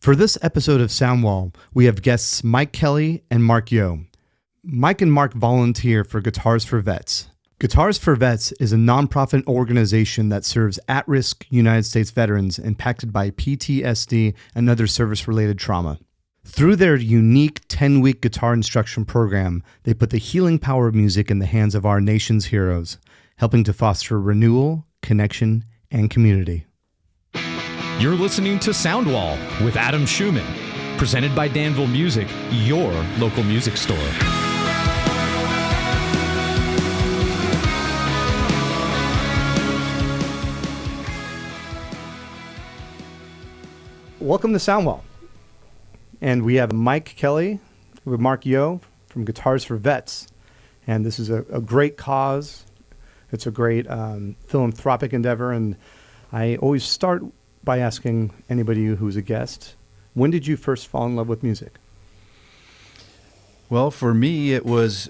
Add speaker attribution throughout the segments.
Speaker 1: For this episode of Soundwall, we have guests Mike Kelly and Mark Yowe. Mike and Mark volunteer for Guitars for Vets. Guitars for Vets is a nonprofit organization that serves at-risk United States veterans impacted by PTSD and other service-related trauma. Through their unique 10-week guitar instruction program, they put the healing power of music in the hands of our nation's heroes, helping to foster renewal, connection, and community.
Speaker 2: You're listening to Soundwall with Adam Schumann, presented by Danville Music, your local music store.
Speaker 1: Welcome to Soundwall. And we have Mike Kelly with Mark Yowe from Guitars for Vets. And this is a great cause. It's a great philanthropic endeavor. And I always start by asking anybody who's a guest, when did you first fall in love with music?
Speaker 3: Well, for me, it was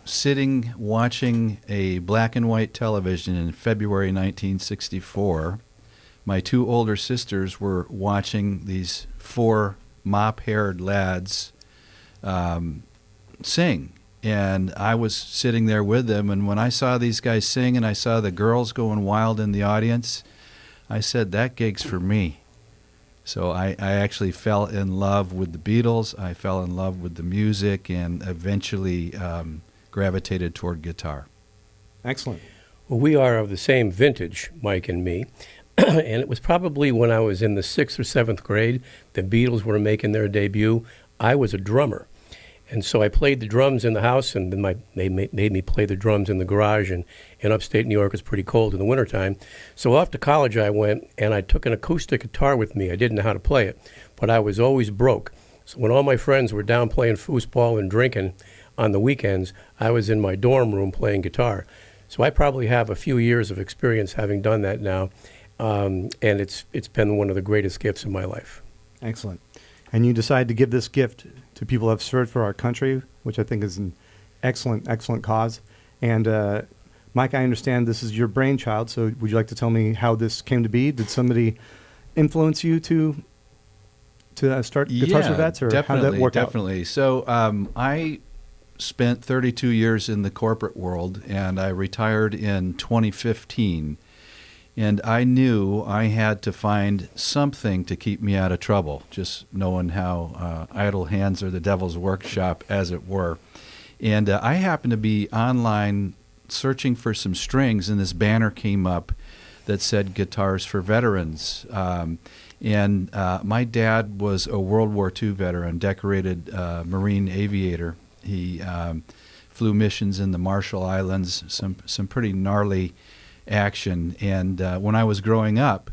Speaker 3: sitting watching a black and white television in February 1964. My two older sisters were watching these four mop-haired lads sing. And I was sitting there with them, and when I saw these guys sing and I saw the girls going wild in the audience, I said, that gig's for me. So I actually fell in love with the Beatles. I fell in love with the music and eventually gravitated toward guitar.
Speaker 1: Excellent.
Speaker 4: Well, we are of the same vintage, Mike and me. And it was probably when I was in the 6th or 7th grade, the Beatles were making their debut. I was a drummer. And so I played the drums in the house, and then they made me play the drums in the garage. And in upstate New York, it's pretty cold in the wintertime. So off to college I went, and I took an acoustic guitar with me. I didn't know how to play it, but I was always broke. So when all my friends were down playing foosball and drinking on the weekends, I was in my dorm room playing guitar. So I probably have a few years of experience having done that now, and it's been one of the greatest gifts in my life.
Speaker 1: Excellent. And you decided to give this gift to people who have served for our country, which I think is an excellent, excellent cause. And Mike, I understand this is your brainchild, so would you like to tell me how this came to be? Did somebody influence you to start Guitars for Vets, or how did that work out?
Speaker 3: Definitely. So I spent 32 years in the corporate world, and I retired in 2015. And I knew I had to find something to keep me out of trouble, just knowing how idle hands are the devil's workshop, as it were. And I happened to be online searching for some strings, and this banner came up that said Guitars for Veterans. And my dad was a World War II veteran, decorated Marine aviator. He flew missions in the Marshall Islands, some pretty gnarly action. And when I was growing up,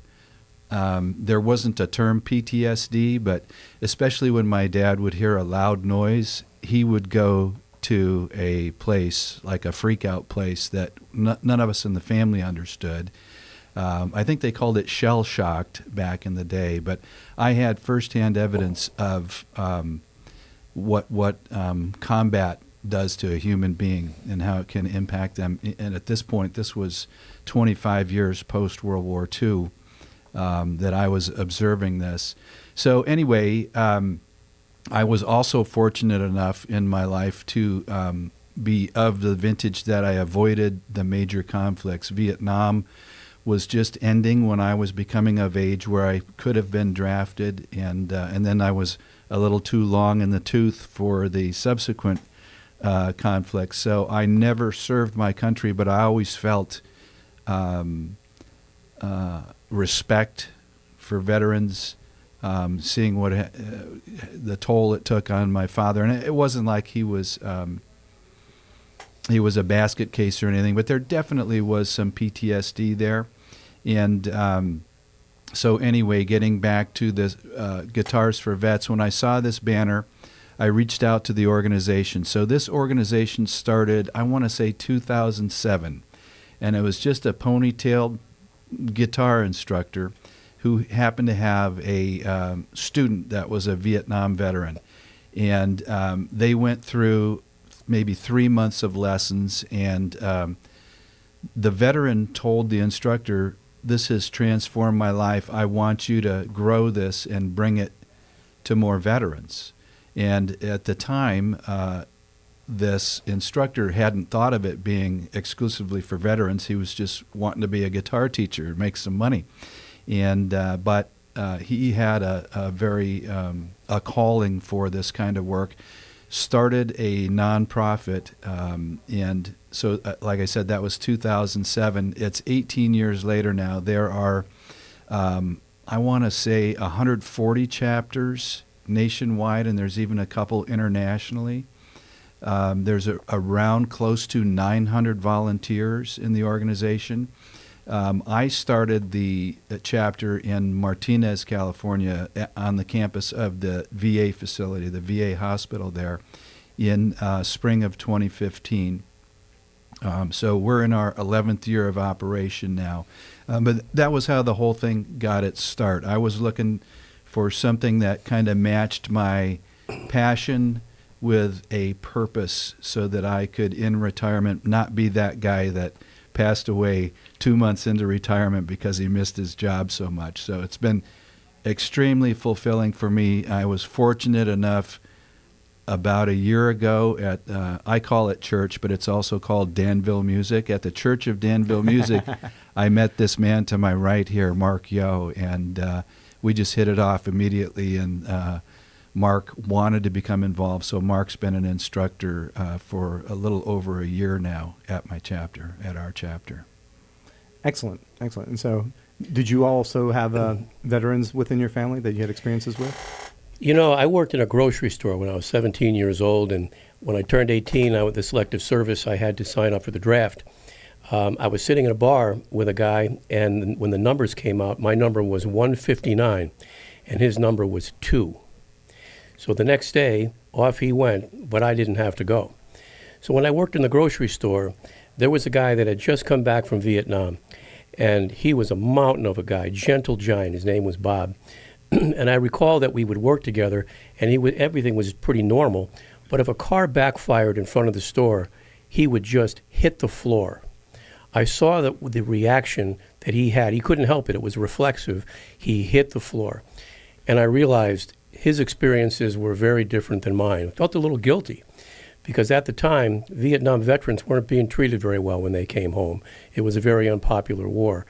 Speaker 3: there wasn't a term PTSD, but especially when my dad would hear a loud noise, he would go to a place, like a freak-out place, that none of us in the family understood. I think they called it shell-shocked back in the day, but I had firsthand evidence of what combat does to a human being and how it can impact them. And at this point, this was 25 years post-World War II that I was observing this. So anyway, I was also fortunate enough in my life to be of the vintage that I avoided the major conflicts. Vietnam was just ending when I was becoming of age where I could have been drafted, and then I was a little too long in the tooth for the subsequent conflicts. So I never served my country, but I always felt respect for veterans, seeing what the toll it took on my father. And it wasn't like he was a basket case or anything, but there definitely was some PTSD there. And so anyway, getting back to this Guitars for Vets, when I saw this banner, I reached out to the organization. So this organization started, I want to say 2007, and it was just a ponytailed guitar instructor who happened to have a student that was a Vietnam veteran. And they went through maybe 3 months of lessons, and the veteran told the instructor, "This has transformed my life. I want you to grow this and bring it to more veterans. And at the time, this instructor hadn't thought of it being exclusively for veterans. He was just wanting to be a guitar teacher, make some money. And but he had a very a calling for this kind of work. Started a nonprofit, and so like I said, that was 2007. It's 18 years later now. There are, I want to say, 140 chapters nationwide, and there's even a couple internationally. There's around close to 900 volunteers in the organization. I started the chapter in Martinez, California, on the campus of the VA facility, the VA hospital there, in spring of 2015. So we're in our 11th year of operation now. But that was how the whole thing got its start. I was looking for something that kind of matched my passion with a purpose so that I could, in retirement, not be that guy that passed away 2 months into retirement because he missed his job so much. So it's been extremely fulfilling for me. I was fortunate enough about a year ago at, I call it church, but it's also called Danville Music. At the Church of Danville Music, I met this man to my right here, Mark Yowe, and we just hit it off immediately, and Mark wanted to become involved, so Mark's been an instructor for a little over a year now at my chapter, at our chapter.
Speaker 1: Excellent, excellent. And so did you also have veterans within your family that you had experiences with?
Speaker 4: You know, I worked in a grocery store when I was 17 years old, and when I turned 18, I with the selective service, I had to sign up for the draft. I was sitting in a bar with a guy, and when the numbers came out, my number was 159, and his number was 2. So the next day, off he went, but I didn't have to go. So when I worked in the grocery store, there was a guy that had just come back from Vietnam, and he was a mountain of a guy, gentle giant. His name was Bob. And I recall that we would work together, and everything was pretty normal. But if a car backfired in front of the store, he would just hit the floor. I saw that the reaction that he had. He couldn't help it. It was reflexive. He hit the floor. And I realized his experiences were very different than mine. I felt a little guilty because at the time, Vietnam veterans weren't being treated very well when they came home. It was a very unpopular war.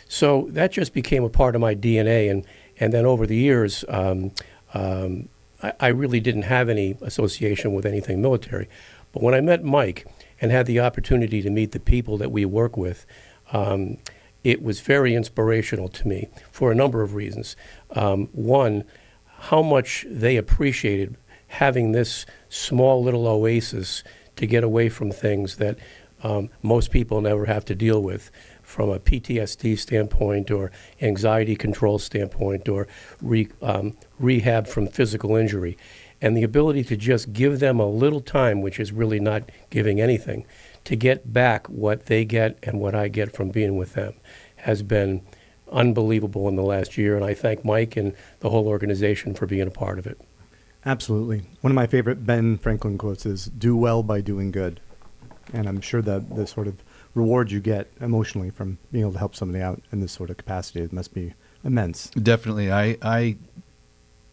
Speaker 4: So that just became a part of my DNA. And then over the years, I really didn't have any association with anything military. But when I met Mike and had the opportunity to meet the people that we work with, it was very inspirational to me for a number of reasons. One, how much they appreciated having this small little oasis to get away from things that most people never have to deal with, from a PTSD standpoint or anxiety control standpoint or rehab from physical injury. And the ability to just give them a little time, which is really not giving anything, to get back what they get and what I get from being with them has been unbelievable in the last year. And I thank Mike and the whole organization for being a part of it.
Speaker 1: Absolutely. One of my favorite Ben Franklin quotes is, "Do well by doing good." And I'm sure that the sort of reward you get emotionally from being able to help somebody out in this sort of capacity, it must be immense.
Speaker 3: Definitely. I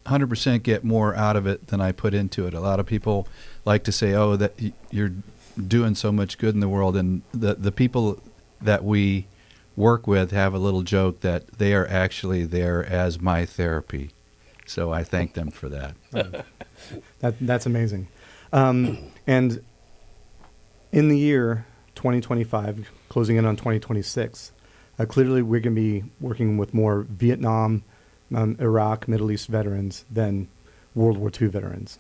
Speaker 3: 100% get more out of it than I put into it. A lot of people like to say, oh, that you're doing so much good in the world. And the people that we work with have a little joke that they are actually there as my therapy. So I thank them for that.
Speaker 1: That's amazing. And in the year 2025, closing in on 2026, clearly we're going to be working with more Vietnam, Iraq, Middle East veterans than World War II veterans.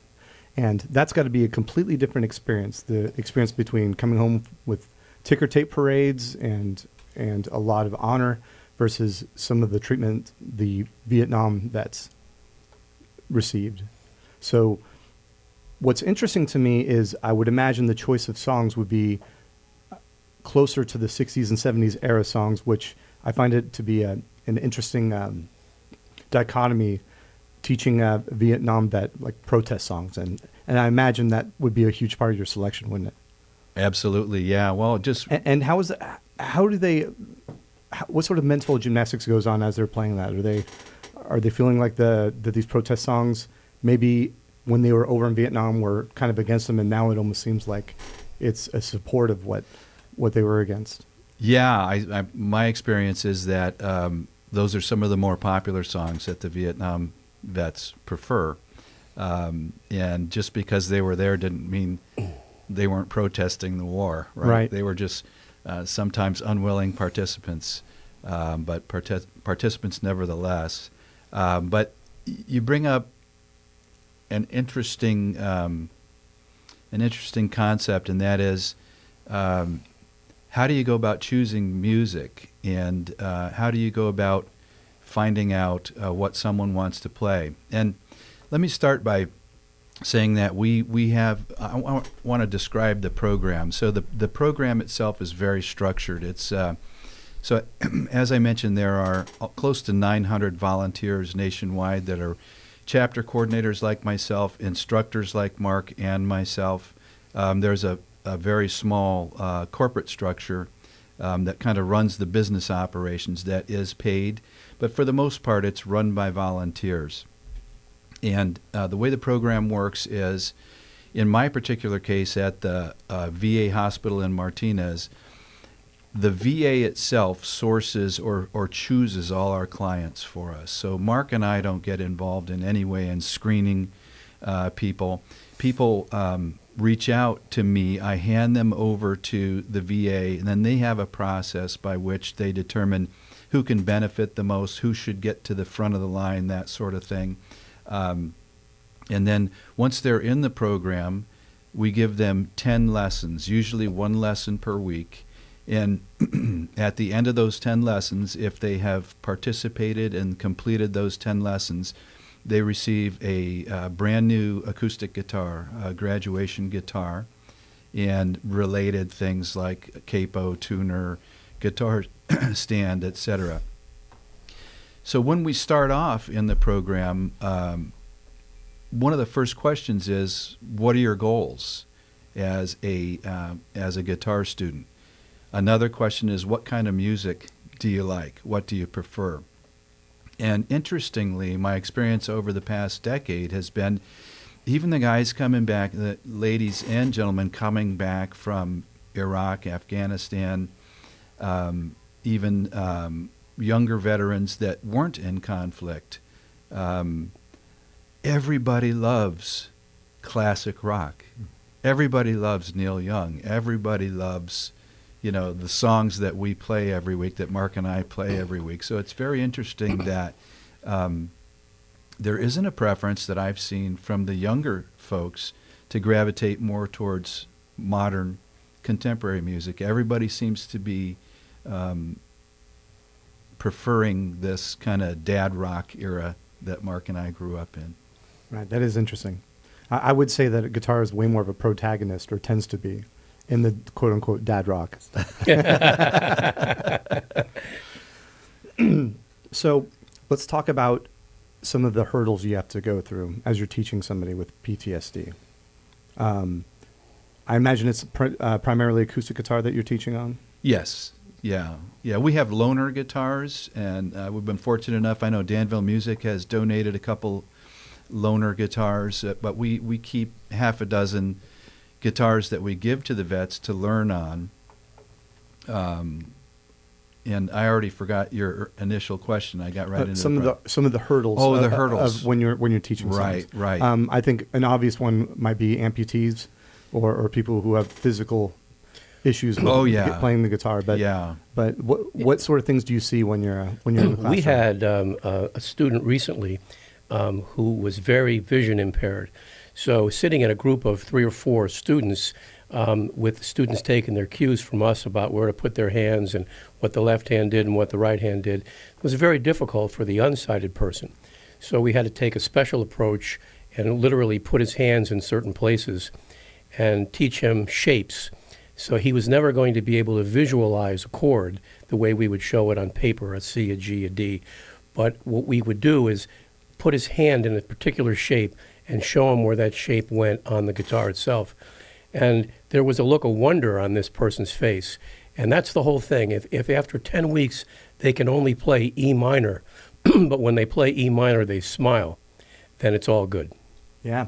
Speaker 1: And that's got to be a completely different experience, the experience between coming home with ticker tape parades and a lot of honor versus some of the treatment the Vietnam vets received. So what's interesting to me is I would imagine the choice of songs would be closer to the 60s and 70s era songs, which I find it to be an interesting dichotomy, teaching Vietnam vet like protest songs. And I imagine that would be a huge part of your selection, wouldn't it?
Speaker 3: Absolutely, yeah. Well, just...
Speaker 1: And how is that, what sort of mental gymnastics goes on as they're playing that? Are they feeling like that these protest songs maybe when they were over in Vietnam were kind of against them, and now it almost seems like it's a support of what they were against.
Speaker 3: Yeah, my experience is that those are some of the more popular songs that the Vietnam vets prefer. And just because they were there didn't mean they weren't protesting the war, right?
Speaker 1: Right.
Speaker 3: They were just sometimes unwilling participants, but participants nevertheless. But you bring up an interesting concept, and that is how do you go about choosing music, and how do you go about finding out what someone wants to play? And let me start by saying that we have, I want to describe the program. So the program itself is very structured. It's so as I mentioned, there are close to 900 volunteers nationwide that are chapter coordinators like myself, instructors like Mark and myself. There's a very small corporate structure that kind of runs the business operations that is paid, but for the most part it's run by volunteers. And the way the program works is, in my particular case at the VA hospital in Martinez, the VA itself sources or chooses all our clients for us. So Mark and I don't get involved in any way in screening people. People reach out to me, I hand them over to the VA, and then they have a process by which they determine who can benefit the most, who should get to the front of the line, that sort of thing. And then once they're in the program, we give them 10 lessons, usually one lesson per week. And at the end of those 10 lessons, if they have participated and completed those 10 lessons, they receive a brand new acoustic guitar, a graduation guitar, and related things like capo, tuner, guitar stand, etc. So when we start off in the program, one of the first questions is, what are your goals as a guitar student? Another question is, what kind of music do you like? What do you prefer? And interestingly, my experience over the past decade has been, even the guys coming back, the ladies and gentlemen coming back from Iraq, Afghanistan, even younger veterans that weren't in conflict, everybody loves classic rock. Everybody loves Neil Young. Everybody loves, the songs that we play every week, that Mark and I play every week. So it's very interesting that there isn't a preference that I've seen from the younger folks to gravitate more towards modern contemporary music. Everybody seems to be preferring this kind of dad rock era that Mark and I grew up in.
Speaker 1: Right, that is interesting. I would say that guitar is way more of a protagonist, or tends to be, in the quote-unquote dad rock. So let's talk about some of the hurdles you have to go through as you're teaching somebody with PTSD. I imagine it's primarily acoustic guitar that you're teaching on?
Speaker 3: Yes. Yeah. We have loaner guitars, and we've been fortunate enough. I know Danville Music has donated a couple loaner guitars, but we keep half a dozen guitars that we give to the vets to learn on. And I already forgot your initial question. I got right into
Speaker 1: some of the hurdles.
Speaker 3: Oh, the hurdles
Speaker 1: of when you're teaching.
Speaker 3: Right.
Speaker 1: I think an obvious one might be amputees, or people who have physical issues with playing the guitar. But what sort of things do you see when you're in the classroom?
Speaker 4: We had a student recently who was very vision impaired. So sitting in a group of 3 or 4 students, with students taking their cues from us about where to put their hands and what the left hand did and what the right hand did, it was very difficult for the unsighted person. So we had to take a special approach and literally put his hands in certain places and teach him shapes. So he was never going to be able to visualize a chord the way we would show it on paper, a C, a G, a D. But what we would do is put his hand in a particular shape and show him where that shape went on the guitar itself. And there was a look of wonder on this person's face. And that's the whole thing. If after 10 weeks they can only play E minor, but when they play E minor they smile, then it's all good.
Speaker 1: Yeah.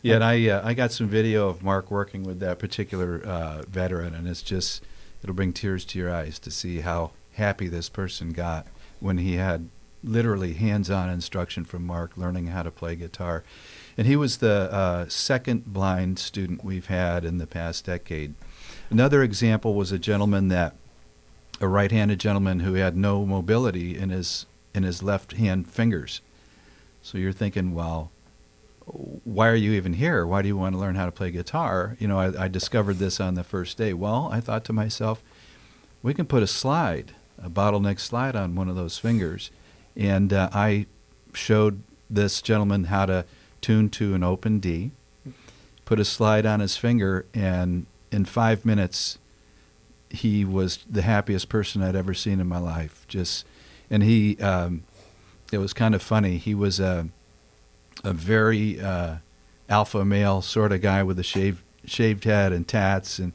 Speaker 3: Yeah, and I got some video of Mark working with that particular veteran, and it'll bring tears to your eyes to see how happy this person got when he had literally hands-on instruction from Mark learning how to play guitar. And he was the second blind student we've had in the past decade. Another example was a right-handed gentleman who had no mobility in his left-hand fingers. So you're thinking, well, why are you even here? Why do you want to learn how to play guitar? You know, I discovered this on the first day. Well, I thought to myself, we can put a bottleneck slide on one of those fingers. And I showed this gentleman how to tune to an open D, put a slide on his finger, and in 5 minutes, he was the happiest person I'd ever seen in my life. And it was kind of funny. He was a very alpha male sort of guy with a shaved head and tats, and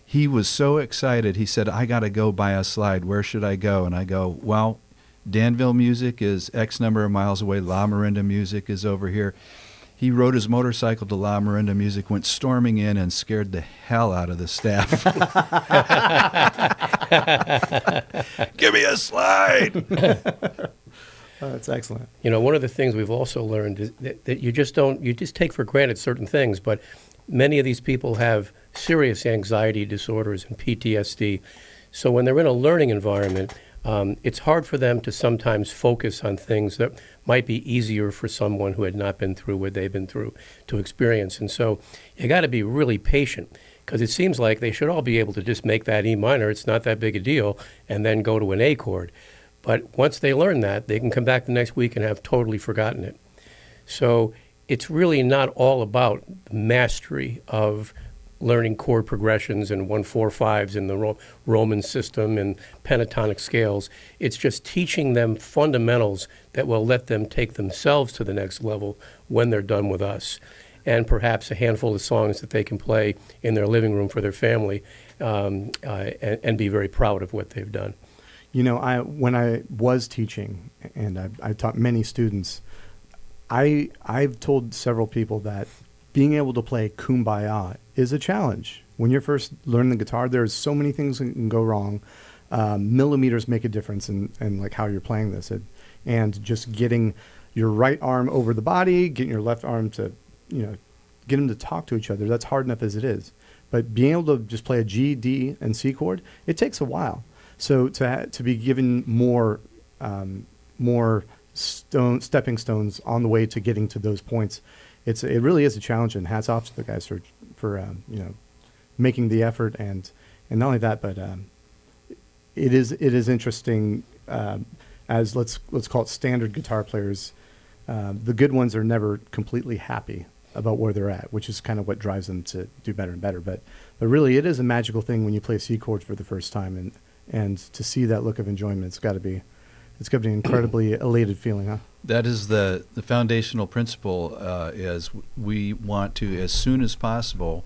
Speaker 3: he was so excited. He said, I got to go buy a slide. Where should I go? And I go, well, Danville Music is X number of miles away. La Miranda Music is over here. He rode his motorcycle to La Miranda Music, went storming in, and scared the hell out of the staff. Give me a slide!
Speaker 1: Oh, that's excellent.
Speaker 4: You know, one of the things we've also learned is that you just take for granted certain things, but many of these people have serious anxiety disorders and PTSD. So when they're in a learning environment, it's hard for them to sometimes focus on things that might be easier for someone who had not been through what they've been through to experience. And so you got to be really patient, because it seems like they should all be able to just make that E minor, it's not that big a deal, and then go to an A chord. But once they learn that, they can come back the next week and have totally forgotten it. So it's really not all about mastery of learning chord progressions and 1-4-5s in the Roman system and pentatonic scales. It's just teaching them fundamentals that will let them take themselves to the next level when they're done with us. And perhaps a handful of songs that they can play in their living room for their family and be very proud of what they've done.
Speaker 1: You know, when I was teaching, and I taught many students, I've told several people that being able to play Kumbaya is a challenge. When you're first learning the guitar, there's so many things that can go wrong. Millimeters make a difference in like how you're playing this. And just getting your right arm over the body, getting your left arm to, get them to talk to each other, that's hard enough as it is. But being able to just play a G, D, and C chord, it takes a while. So to be given more stepping stones on the way to getting to those points, it really is a challenge, and hats off to the guys for making the effort, and not only that, but it is interesting as let's call it standard guitar players. The good ones are never completely happy about where they're at, which is kind of what drives them to do better and better. But really, it is a magical thing when you play C chords for the first time, and to see that look of enjoyment, it's got to be an incredibly elated feeling, huh?
Speaker 3: That is the foundational principle, is we want to, as soon as possible,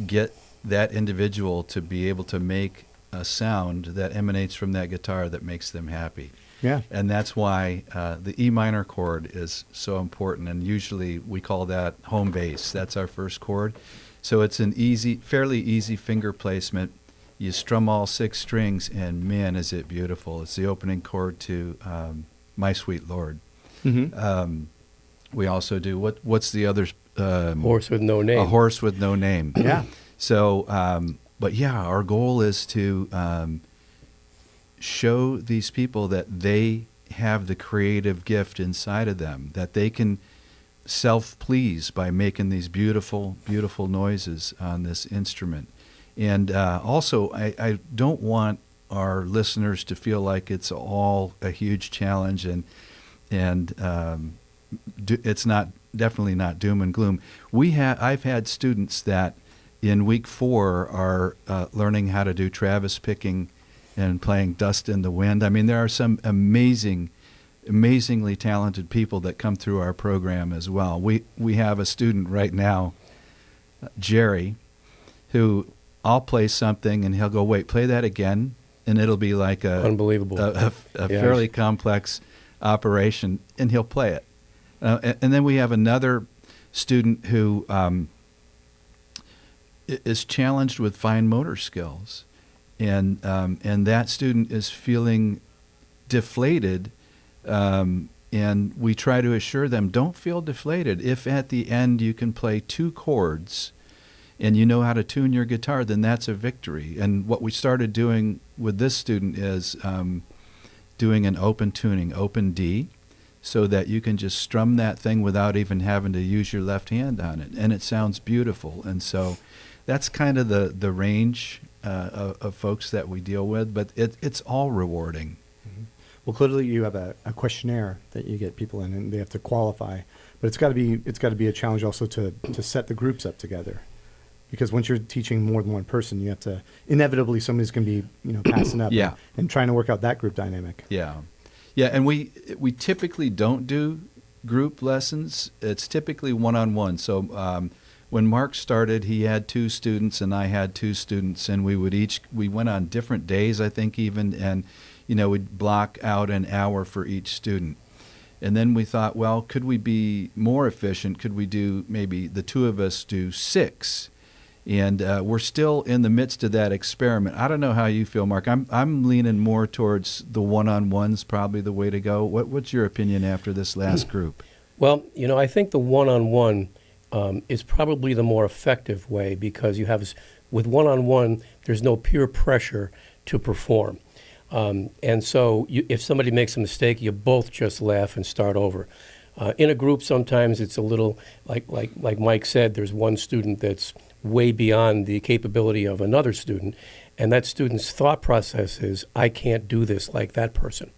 Speaker 3: get that individual to be able to make a sound that emanates from that guitar that makes them happy.
Speaker 1: Yeah.
Speaker 3: And that's why the E minor chord is so important, and usually we call that home base. That's our first chord. So it's an fairly easy finger placement. You strum all 6 strings, and man, is it beautiful. It's the opening chord to My Sweet Lord.
Speaker 1: Mm-hmm.
Speaker 3: We also do, what's the other?
Speaker 4: Horse with No Name.
Speaker 3: A Horse with No Name.
Speaker 1: Yeah.
Speaker 3: So, but yeah, our goal is to show these people that they have the creative gift inside of them, that they can self-please by making these beautiful, beautiful noises on this instrument. And also, I don't want our listeners to feel like it's all a huge challenge, and it's definitely not doom and gloom. I've had students that in week 4 are learning how to do Travis picking and playing Dust in the Wind. I mean, there are some amazingly talented people that come through our program as well. We have a student right now, Jerry, who I'll play something and he'll go, wait, play that again, and it'll be like a
Speaker 4: unbelievable,
Speaker 3: a fairly complex operation, and he'll play it. And then we have another student who is challenged with fine motor skills, and that student is feeling deflated, and we try to assure them, don't feel deflated. If at the end you can play 2 chords and you know how to tune your guitar, then that's a victory. And what we started doing with this student is doing an open tuning, open D, so that you can just strum that thing without even having to use your left hand on it, and it sounds beautiful. And so that's kind of the range of folks that we deal with, but it's all rewarding.
Speaker 1: Well, clearly you have a questionnaire that you get people in, and they have to qualify. But it's got to be a challenge also to set the groups up together, because once you're teaching more than one person, you have to inevitably somebody's going to be passing up
Speaker 3: Yeah.
Speaker 1: and trying to work out that group dynamic.
Speaker 3: Yeah, and we typically don't do group lessons. It's typically one-on-one. So when Mark started, he had 2 students and I had 2 students, and we went on different days, I think even, and we'd block out an hour for each student. And then we thought, well, could we be more efficient? Could we do maybe the 2 of us do 6? And we're still in the midst of that experiment. I don't know how you feel, Mark. I'm leaning more towards the one-on-one's probably the way to go. What's your opinion after this last group?
Speaker 4: Well, I think the one-on-one is probably the more effective way, because with one-on-one, there's no peer pressure to perform. And so if somebody makes a mistake, you both just laugh and start over. In a group, sometimes it's a little, like Mike said, there's one student that's way beyond the capability of another student, and that student's thought process is, I can't do this like that person.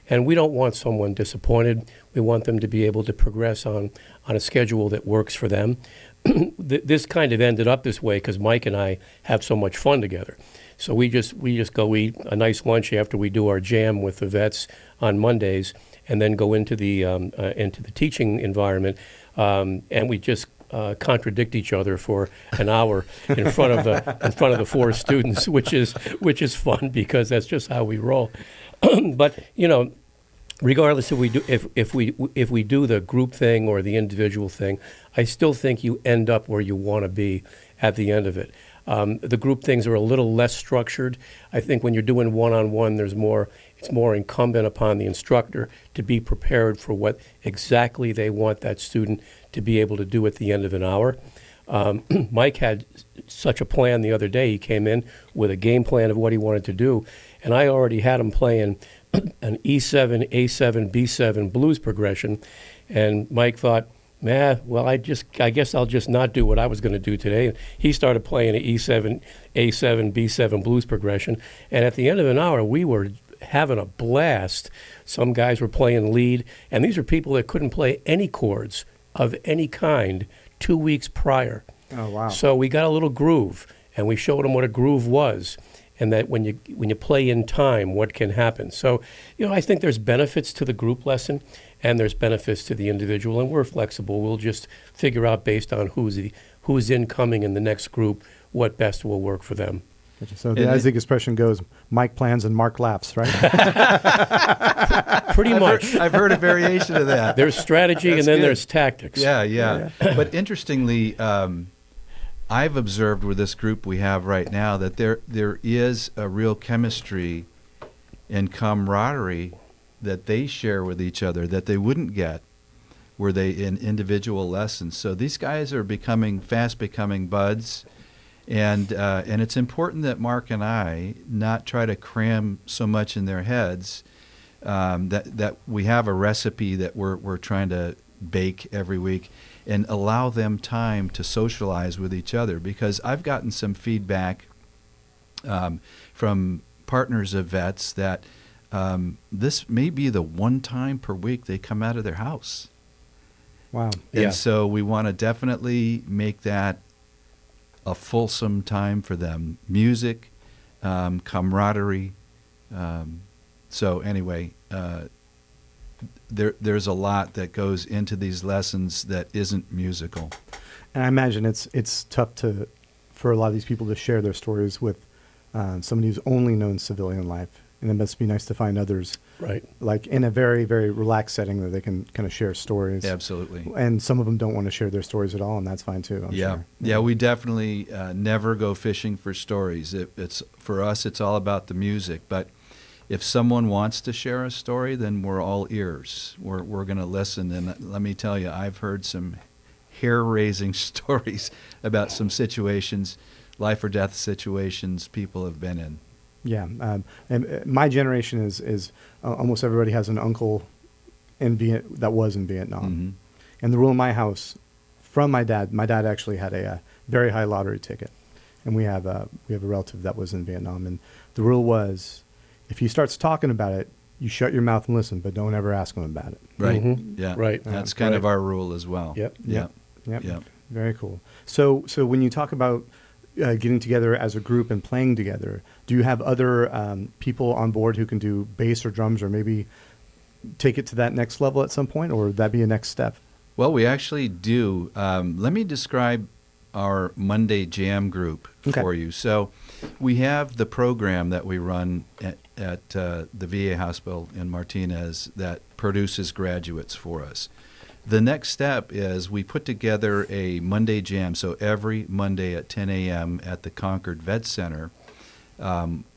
Speaker 4: And we don't want someone disappointed. We want them to be able to progress on a schedule that works for them. This kind of ended up this way because Mike and I have so much fun together. So we just go eat a nice lunch after we do our jam with the vets on Mondays, and then go into the teaching environment, and we just contradict each other for an hour in front of the 4 students, which is fun because that's just how we roll. But regardless if we do the group thing or the individual thing, I still think you end up where you want to be at the end of it. The group things are a little less structured. I think when you're doing one-on-one, it's more incumbent upon the instructor to be prepared for what exactly they want that student to be able to do at the end of an hour. Mike had such a plan the other day. He came in with a game plan of what he wanted to do, and I already had him playing an E7, A7, B7 blues progression, and Mike thought, well, I guess I'll just not do what I was going to do today. And he started playing an E7, A7, B7 blues progression, and at the end of an hour, we were having a blast. Some guys were playing lead, and these are people that couldn't play any chords of any kind 2 weeks prior.
Speaker 1: Oh, wow.
Speaker 4: So we got a little groove, and we showed them what a groove was, and that when you play in time, what can happen. So, I think there's benefits to the group lesson, and there's benefits to the individual, and we're flexible. We'll just figure out based on who's incoming in the next group what best will work for them.
Speaker 1: So as the expression goes, Mike plans and Mark laughs, right?
Speaker 4: Pretty much.
Speaker 3: I've heard a variation of that.
Speaker 4: There's strategy and then
Speaker 3: good.
Speaker 4: there's tactics.
Speaker 3: Yeah. But interestingly, I've observed with this group we have right now that there is a real chemistry and camaraderie that they share with each other that they wouldn't get were they in individual lessons. So these guys are fast becoming buds. And it's important that Mark and I not try to cram so much in their heads that we have a recipe that we're trying to bake every week, and allow them time to socialize with each other. Because I've gotten some feedback from partners of vets that this may be the one time per week they come out of their house.
Speaker 1: Wow.
Speaker 3: And so we want to definitely make that a fulsome time for them. Music, camaraderie. So anyway, there's a lot that goes into these lessons that isn't musical.
Speaker 1: And I imagine it's tough for a lot of these people to share their stories with somebody who's only known civilian life. And it must be nice to find others,
Speaker 4: Right.
Speaker 1: like in a very, very relaxed setting that they can kind of share stories.
Speaker 3: Absolutely.
Speaker 1: And some of them don't want to share their stories at all, and that's fine too, I'm
Speaker 3: Yeah,
Speaker 1: sure.
Speaker 3: yeah, we definitely never go fishing for stories. It's for us, it's all about the music. But if someone wants to share a story, then we're all ears. We're going to listen. And let me tell you, I've heard some hair-raising stories about some situations, life or death situations people have been in.
Speaker 1: Yeah, and my generation is almost everybody has an uncle that was in Vietnam.
Speaker 3: Mhm.
Speaker 1: And the rule in my house, from my dad actually had a very high lottery ticket, and we have a relative that was in Vietnam, and the rule was, if he starts talking about it, you shut your mouth and listen, but don't ever ask him about it.
Speaker 3: Right.
Speaker 4: Mhm.
Speaker 3: Yeah.
Speaker 4: Right.
Speaker 3: That's kind of our rule as well.
Speaker 4: Yep.
Speaker 3: Yeah.
Speaker 1: Yep.
Speaker 3: Yep.
Speaker 1: Very cool. So when you talk about getting together as a group and playing together, do you have other people on board who can do bass or drums, or maybe take it to that next level at some point, or would that be a next step?
Speaker 3: Well, we actually do. Let me describe our Monday Jam group
Speaker 1: Okay.
Speaker 3: for you. So we have the program that we run at the VA hospital in Martinez that produces graduates for us. The next step is we put together a Monday Jam. So every Monday at 10 a.m. at the Concord Vet Center,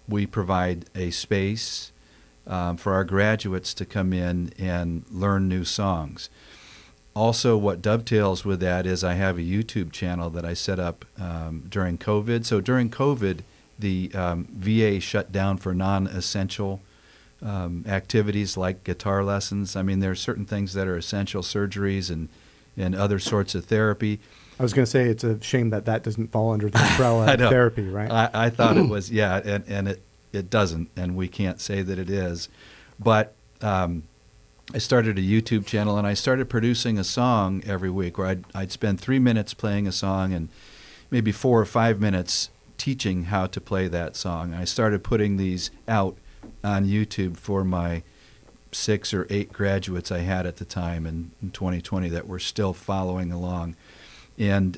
Speaker 3: we provide a space for our graduates to come in and learn new songs. Also, what dovetails with that is I have a YouTube channel that I set up during COVID. So during COVID, the VA shut down for non-essential activities like guitar lessons. I mean, there are certain things that are essential, surgeries and other sorts of therapy.
Speaker 1: I was going to say it's a shame that doesn't fall under the umbrella
Speaker 3: I
Speaker 1: of
Speaker 3: know.
Speaker 1: therapy, right?
Speaker 3: I thought it was, yeah, and it doesn't, and we can't say that it is. But I started a YouTube channel, and I started producing a song every week where I'd spend 3 minutes playing a song and maybe 4 or 5 minutes teaching how to play that song. And I started putting these out on YouTube for my 6 or 8 graduates I had at the time in 2020 that were still following along. And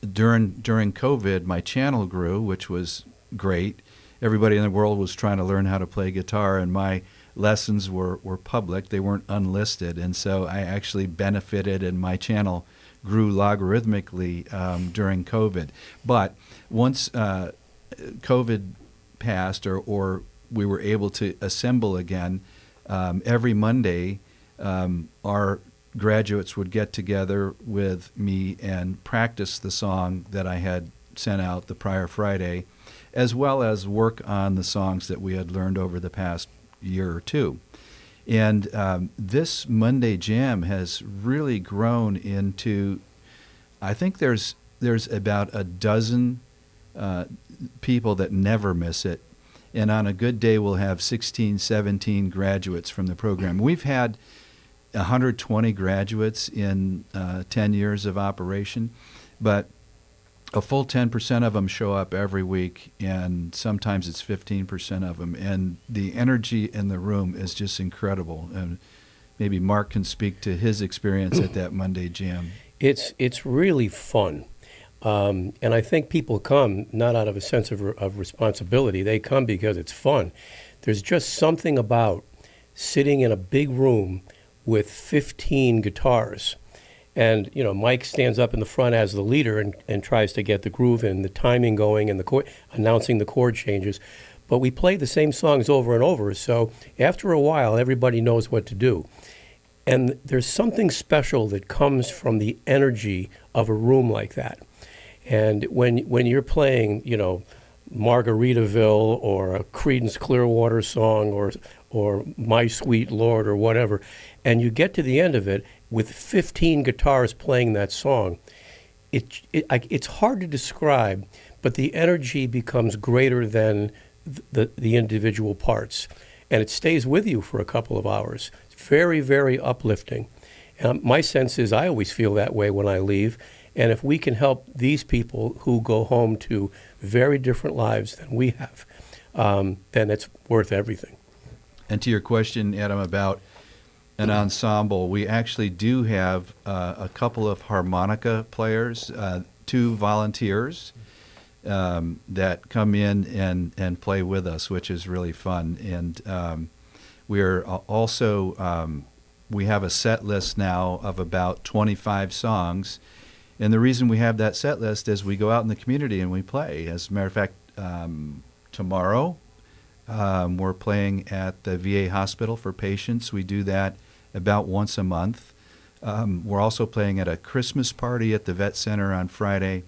Speaker 3: during COVID, my channel grew, which was great. Everybody in the world was trying to learn how to play guitar, and my lessons were public. They weren't unlisted, and so I actually benefited, and my channel grew logarithmically during COVID. But once COVID passed, or we were able to assemble again, every Monday our graduates would get together with me and practice the song that I had sent out the prior Friday, as well as work on the songs that we had learned over the past year or two. And this Monday Jam has really grown into, I think there's about a dozen people that never miss it. And on a good day, we'll have 16, 17 graduates from the program. We've had 120 graduates in 10 years of operation, but a full 10% of them show up every week, and sometimes it's 15% of them. And the energy in the room is just incredible. And maybe Mark can speak to his experience at that Monday Jam.
Speaker 4: It's really fun. And I think people come not out of a sense of responsibility. They come because it's fun. There's just something about sitting in a big room with 15 guitars. And, you know, Mike stands up in the front as the leader and tries to get the groove and the timing going and announcing the chord changes. But we play the same songs over and over. So after a while, everybody knows what to do. And there's something special that comes from the energy of a room like that. And when you're playing, you know, Margaritaville or a Creedence Clearwater song or My Sweet Lord or whatever, and you get to the end of it with 15 guitars playing that song, it's hard to describe, but the energy becomes greater than the individual parts, and it stays with you for a couple of hours. It's very, very uplifting. My sense is I always feel that way when I leave. And if we can help these people who go home to very different lives than we have, then it's worth everything.
Speaker 3: And to your question, Adam, about an ensemble, we actually do have a couple of harmonica players, 2 volunteers. that come in and play with us, which is really fun. And we're also we have a set list now of about 25 songs. And the reason we have that set list is we go out in the community and we play. As a matter of fact, tomorrow we're playing at the VA hospital for patients. We do that about once a month. We're also playing at a Christmas party at the Vet Center on Friday.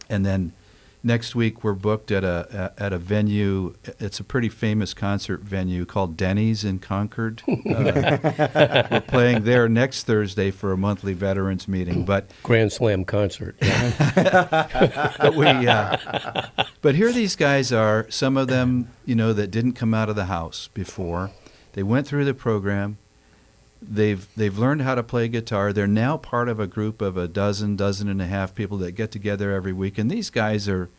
Speaker 3: And then next week we're booked at a venue. It's a pretty famous concert venue called Denny's in Concord. We're playing there next Thursday for a monthly veterans meeting. But
Speaker 4: Grand Slam concert.
Speaker 3: but here these guys are. Some of them, that didn't come out of the house before. They went through the program. They've learned how to play guitar. They're now part of a group of a dozen and a half people that get together every week. And these guys are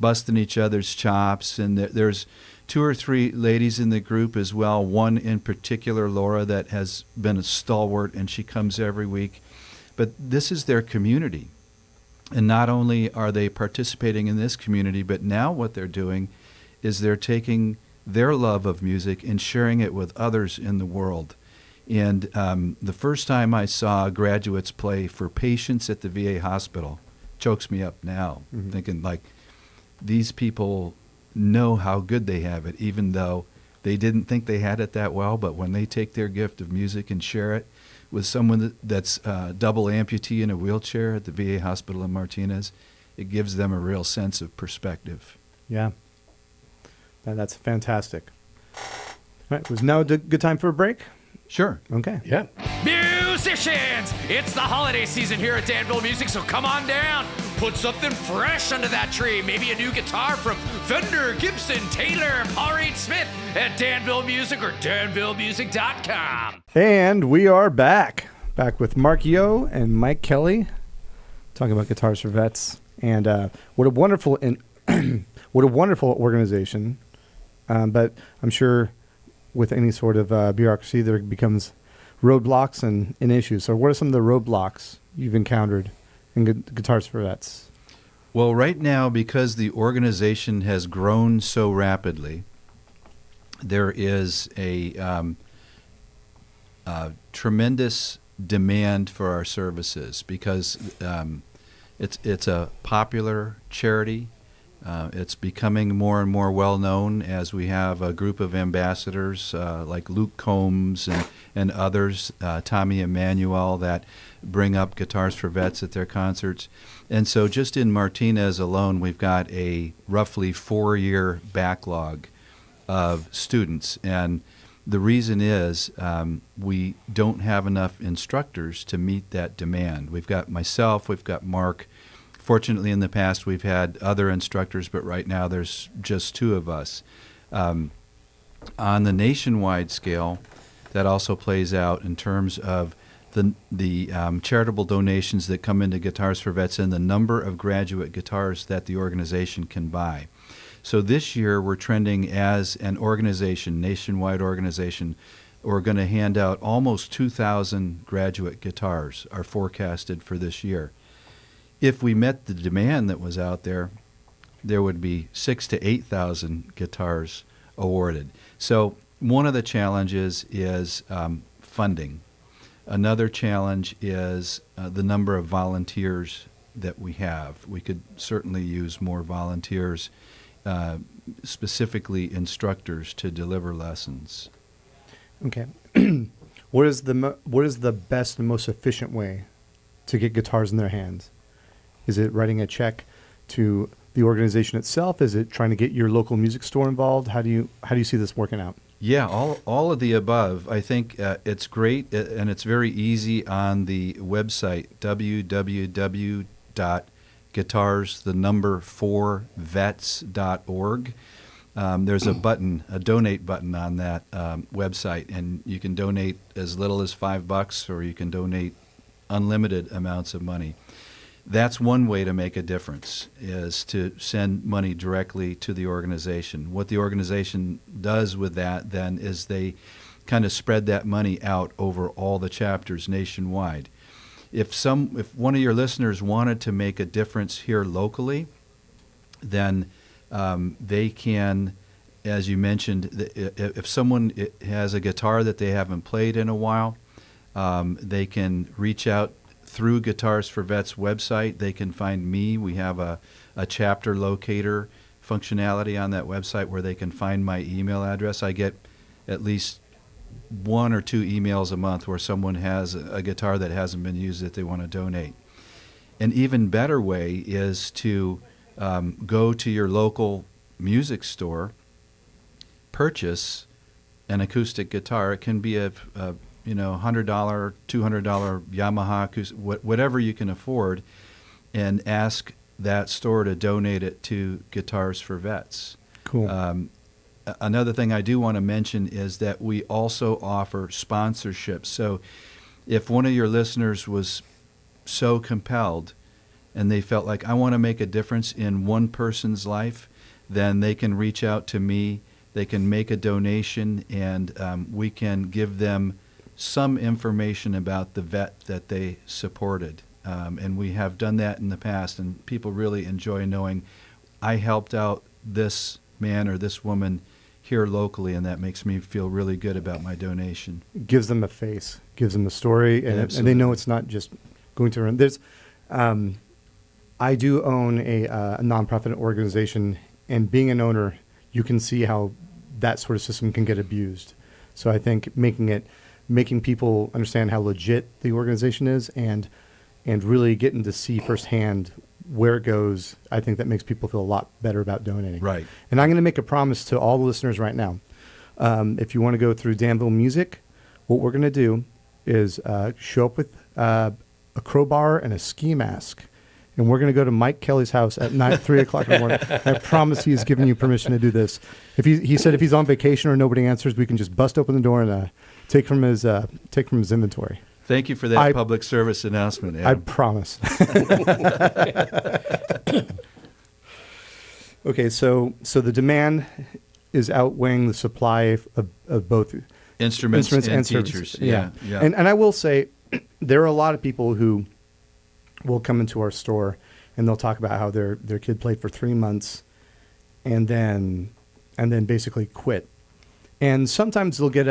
Speaker 3: busting each other's chops. And there's 2 or 3 ladies in the group as well. One in particular, Laura, that has been a stalwart, and she comes every week. But this is their community. And not only are they participating in this community, but now what they're doing is they're taking their love of music and sharing it with others in the world. And the first time I saw graduates play for patients at the VA hospital, chokes me up now, thinking like, these people know how good they have it, even though they didn't think they had it that well. But when they take their gift of music and share it with someone that's double amputee in a wheelchair at the VA hospital in Martinez, it gives them a real sense of perspective.
Speaker 1: Yeah. That's fantastic. All right. Was now a good time for a break?
Speaker 3: Sure.
Speaker 1: Okay.
Speaker 4: Yeah.
Speaker 5: Musicians! It's the holiday season here at Danville Music, so come on down. Put something fresh under that tree. Maybe a new guitar from Fender, Gibson, Taylor, Paul Reed Smith at Danville Music or danvillemusic.com.
Speaker 1: And we are back with Mark Yowe and Mike Kelly, talking about Guitars for Vets. And what a wonderful organization. But I'm sure with any sort of bureaucracy, there becomes roadblocks and issues. So what are some of the roadblocks you've encountered in Guitars for Vets?
Speaker 3: Well, right now, because the organization has grown so rapidly, there is a tremendous demand for our services because it's a popular charity. It's becoming more and more well-known as we have a group of ambassadors like Luke Combs and others, Tommy Emmanuel, that bring up Guitars for Vets at their concerts. And so just in Martinez alone, we've got a roughly 4-year backlog of students. And the reason is we don't have enough instructors to meet that demand. We've got myself, we've got Mark. Fortunately, in the past, we've had other instructors, but right now there's just 2 of us. On the nationwide scale, that also plays out in terms of the charitable donations that come into Guitars for Vets and the number of graduate guitars that the organization can buy. So this year, we're trending as an organization, nationwide organization. We're going to hand out almost 2,000 graduate guitars are forecasted for this year. If we met the demand that was out there, there would be 6,000 to 8,000 guitars awarded. So one of the challenges is funding. Another challenge is the number of volunteers that we have. We could certainly use more volunteers, specifically instructors, to deliver lessons.
Speaker 1: Okay. What is the best and most efficient way to get guitars in their hands? Is it writing a check to the organization itself? Is it trying to get your local music store involved? How do you see this working out?
Speaker 3: Yeah, all of the above. I think it's great, and it's very easy on the website, www.guitars4vets.org. There's a button, a donate button on that website, and you can donate as little as $5, or you can donate unlimited amounts of money. That's one way to make a difference, is to send money directly to the organization. What the organization does with that then is they kind of spread that money out over all the chapters nationwide. If one of your listeners wanted to make a difference here locally, then they can, as you mentioned, if someone has a guitar that they haven't played in a while, they can reach out through Guitars for Vets website. They can find me. We have a chapter locator functionality on that website where they can find my email address. I get at least 1 or 2 emails a month where someone has a guitar that hasn't been used that they want to donate. An even better way is to go to your local music store, purchase an acoustic guitar. It can be a $100, $200 Yamaha acoustic, whatever you can afford, and ask that store to donate it to Guitars for Vets.
Speaker 1: Cool.
Speaker 3: Another thing I do want to mention is that we also offer sponsorships. So if one of your listeners was so compelled and they felt like, I want to make a difference in one person's life, then they can reach out to me. They can make a donation, and we can give them some information about the vet that they supported. And we have done that in the past, and people really enjoy knowing I helped out this man or this woman here locally, and that makes me feel really good about my donation.
Speaker 1: Gives them a face, gives them a story, and they know it's not just going to run. There's, I do own a nonprofit organization, and being an owner, you can see how that sort of system can get abused. So I think making people understand how legit the organization is, and really getting to see firsthand where it goes, I think that makes people feel a lot better about donating.
Speaker 3: Right.
Speaker 1: And I'm going to make a promise to all the listeners right now. If you want to go through Danville Music, what we're going to do is show up with a crowbar and a ski mask. And we're going to go to Mike Kelly's house at 3 o'clock in the morning. I promise he's given you permission to do this. If he said if he's on vacation or nobody answers, we can just bust open the door and take from his inventory.
Speaker 3: Thank you for that public service announcement, Adam.
Speaker 1: I promise. Okay, so the demand is outweighing the supply of both
Speaker 3: instruments and
Speaker 1: services.
Speaker 3: teachers. Yeah.
Speaker 1: And I will say there are a lot of people who will come into our store and they'll talk about how their kid played for 3 months and then basically quit. And sometimes they'll get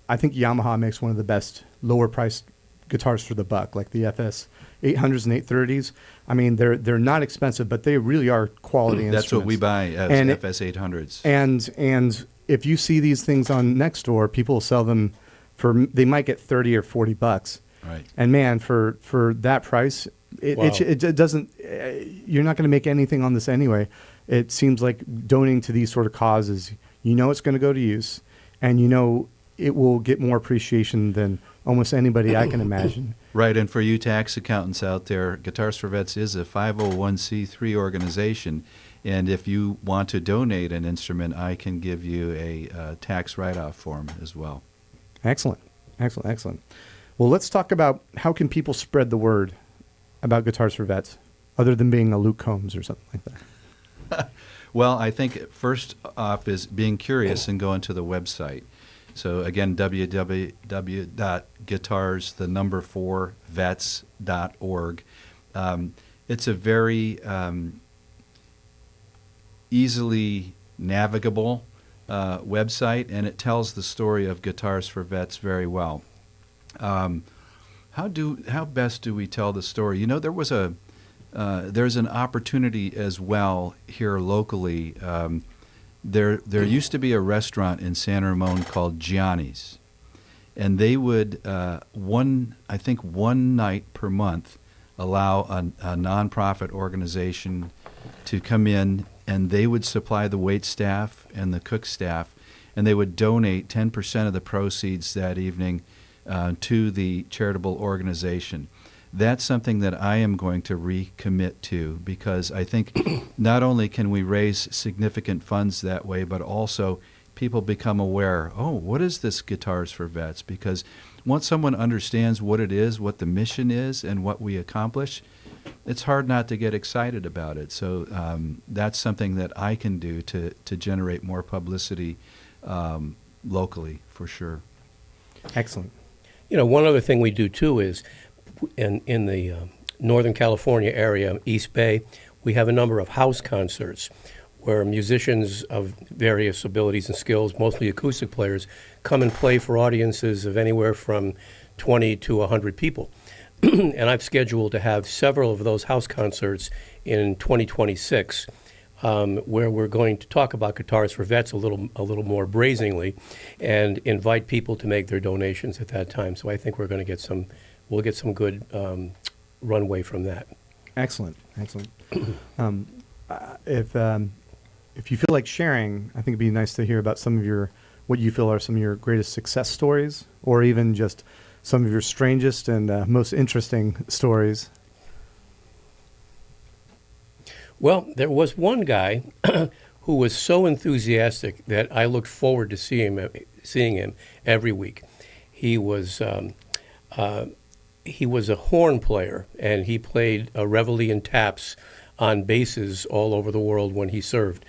Speaker 1: I think Yamaha makes one of the best lower priced guitars for the buck, like the FS 800s and 830s. I mean, they're not expensive, but they really are quality instruments.
Speaker 3: That's what we buy as FS 800s.
Speaker 1: And if you see these things on Nextdoor, people will sell them they might get $30 or $40.
Speaker 3: Right.
Speaker 1: And man, for that price, it doesn't. You're not going to make anything on this anyway. It seems like donating to these sort of causes, it's going to go to use, and it will get more appreciation than almost anybody I can imagine.
Speaker 3: Right, and for you tax accountants out there, Guitars for Vets is a 501c3 organization, and if you want to donate an instrument, I can give you a tax write-off form as well.
Speaker 1: Excellent. Well, let's talk about how can people spread the word about Guitars for Vets, other than being a Luke Combs or something like that.
Speaker 3: Well, I think first off is being curious and going to the website. So again, www.guitars4vets.org. It's a very easily navigable website, and it tells the story of Guitars for Vets very well. How best do we tell the story? There's an opportunity as well here locally. There used to be a restaurant in San Ramon called Gianni's, and they would one night per month allow a nonprofit organization to come in, and they would supply the wait staff and the cook staff, and they would donate 10% of the proceeds that evening to the charitable organization. That's something that I am going to recommit to, because I think not only can we raise significant funds that way, but also people become aware, what is this Guitars for Vets? Because once someone understands what it is, what the mission is, and what we accomplish, it's hard not to get excited about it. So that's something that I can do to generate more publicity locally, for sure.
Speaker 1: Excellent.
Speaker 4: One other thing we do too is in the Northern California area, East Bay, We have a number of house concerts where musicians of various abilities and skills, mostly acoustic players, come and play for audiences of anywhere from 20 to 100 people. And I've scheduled to have several of those house concerts in 2026, where we're going to talk about Guitars for Vets a little more brazenly, and invite people to make their donations at that time. So I think we're going to we'll get some good runway from that.
Speaker 1: Excellent. If you feel like sharing, I think it'd be nice to hear about what you feel are some of your greatest success stories, or even just some of your strangest and most interesting stories.
Speaker 4: Well, there was one guy who was so enthusiastic that I looked forward to seeing him every week. He was a horn player, and he played reveille and taps on bases all over the world when he served.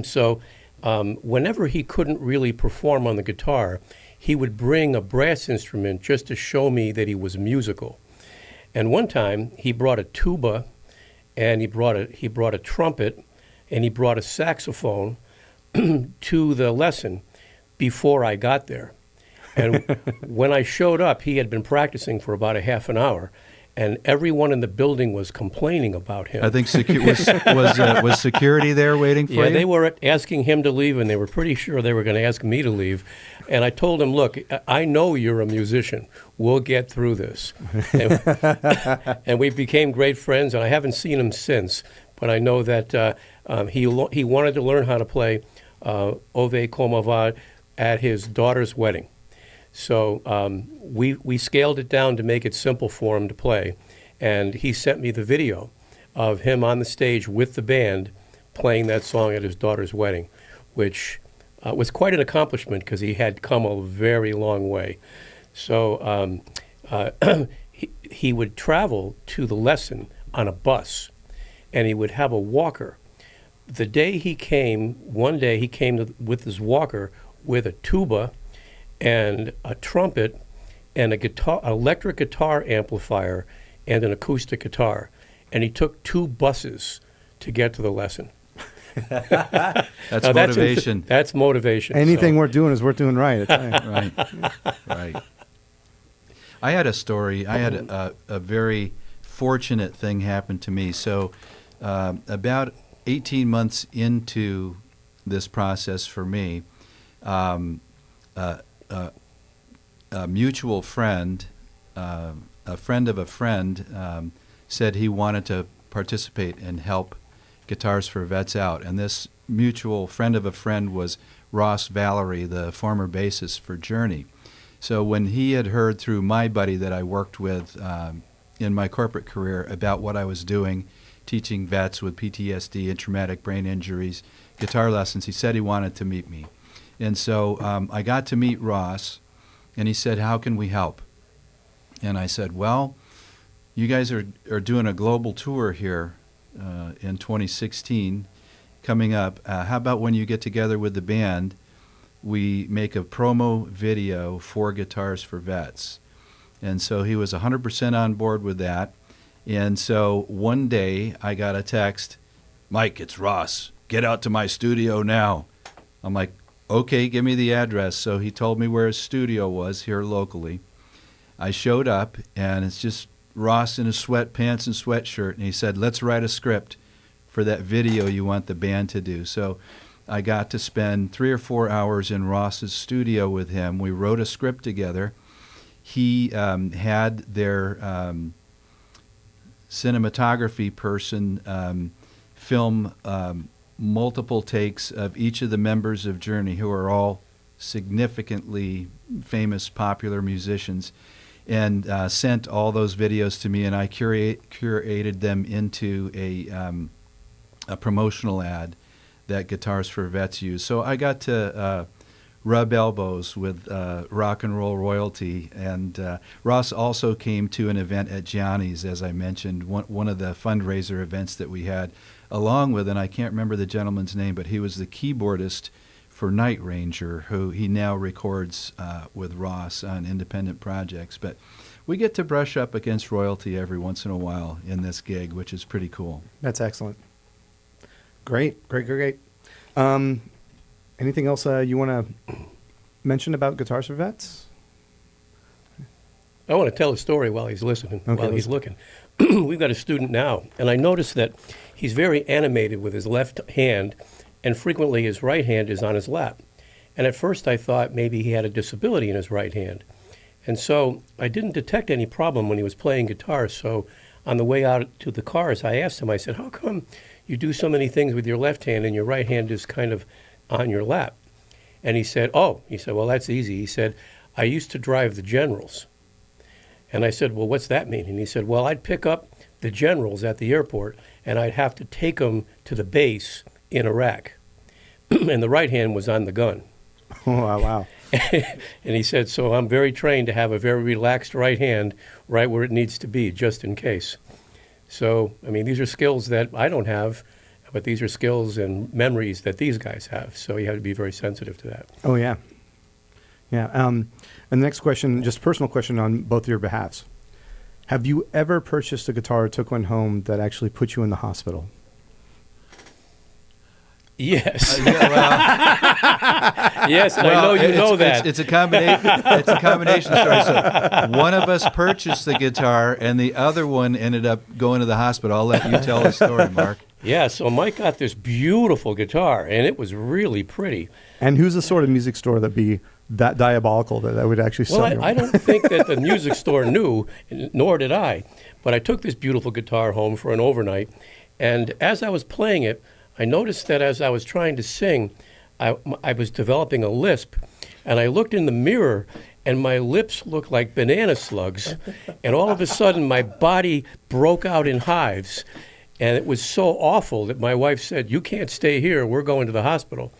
Speaker 4: So whenever he couldn't really perform on the guitar, he would bring a brass instrument just to show me that he was musical. And one time he brought a tuba, and he brought a trumpet, and he brought a saxophone to the lesson before I got there. And when I showed up, he had been practicing for about a half an hour, and everyone in the building was complaining about him.
Speaker 3: I think was security there waiting for you?
Speaker 4: Yeah, they were asking him to leave, and they were pretty sure they were going to ask me to leave. And I told him, look, I know you're a musician. We'll get through this. And we became great friends, and I haven't seen him since. But I know that he wanted to learn how to play Yowe Como Va at his daughter's wedding. So we scaled it down to make it simple for him to play. And he sent me the video of him on the stage with the band playing that song at his daughter's wedding, which was quite an accomplishment because he had come a very long way. So he would travel to the lesson on a bus, and he would have a walker. The day he came, one day he came with his walker with a tuba and a trumpet and an electric guitar amplifier and an acoustic guitar. And he took 2 buses to get to the lesson.
Speaker 3: That's motivation.
Speaker 4: That's motivation.
Speaker 1: Anything worth doing is worth doing right.
Speaker 3: Right. I had a story. I had a very fortunate thing happen to me. So about 18 months into this process for me, a mutual friend, a friend of a friend, said he wanted to participate and help Guitars for Vets out. And this mutual friend of a friend was Ross Valerie, the former bassist for Journey. So when he had heard through my buddy that I worked with in my corporate career about what I was doing, teaching vets with PTSD and traumatic brain injuries, guitar lessons, he said he wanted to meet me. And so I got to meet Ross, and he said, how can we help? And I said, well, you guys are doing a global tour here in 2016 coming up. How about when you get together with the band, we make a promo video for Guitars for Vets? And so he was 100% on board with that. And so one day I got a text, Mike, it's Ross. Get out to my studio now. I'm like, okay, give me the address. So he told me where his studio was here locally. I showed up, and it's just Ross in his sweatpants and sweatshirt, and he said, let's write a script for that video you want the band to do. So I got to spend 3 or 4 hours in Ross's studio with him. We wrote a script together. He had their cinematography person film multiple takes of each of the members of Journey, who are all significantly famous, popular musicians, and sent all those videos to me, and I curated them into a promotional ad that Guitars for Vets use. So I got to rub elbows with rock and roll royalty, and Ross also came to an event at Gianni's, as I mentioned, one of the fundraiser events that we had, along with, and I can't remember the gentleman's name, but he was the keyboardist for Night Ranger, who he now records with Ross on independent projects. But we get to brush up against royalty every once in a while in this gig, which is pretty cool.
Speaker 1: That's excellent. Great. Anything else you want to mention about Guitars for Vets?
Speaker 4: I want to tell a story while he's listening,
Speaker 1: Okay,
Speaker 4: while he's looking. We've got a student now, and I noticed that he's very animated with his left hand, and frequently his right hand is on his lap. And at first I thought maybe he had a disability in his right hand. And so I didn't detect any problem when he was playing guitar. So on the way out to the cars, I asked him, I said, how come you do so many things with your left hand and your right hand is kind of on your lap? And he said, well, that's easy. He said, I used to drive the Generals. And I said, well, what's that mean? And he said, well, I'd pick up the Generals at the airport and I'd have to take them to the base in Iraq. And the right hand was on the gun.
Speaker 1: Oh, wow.
Speaker 4: And he said, so I'm very trained to have a very relaxed right hand right where it needs to be, just in case. So, I mean, these are skills that I don't have, but these are skills and memories that these guys have. So you have to be very sensitive to that.
Speaker 1: Oh, yeah. Yeah. And the next question, just a personal question on both your behalves. Have you ever purchased a guitar or took one home that actually put you in the hospital?
Speaker 4: Yes. Yes, and I know you know that.
Speaker 3: It's a combination story. So one of us purchased the guitar, and the other one ended up going to the hospital. I'll let you tell the story, Mark.
Speaker 4: Yeah, so Mike got this beautiful guitar, and it was really pretty.
Speaker 1: And who's the sort of music store that'd be that diabolical that would actually sell you?
Speaker 4: Well, I don't think that the music store knew, nor did I. But I took this beautiful guitar home for an overnight, and as I was playing it, I noticed that as I was trying to sing, I was developing a lisp, and I looked in the mirror, and my lips looked like banana slugs, and all of a sudden my body broke out in hives, and it was so awful that my wife said, you can't stay here, we're going to the hospital.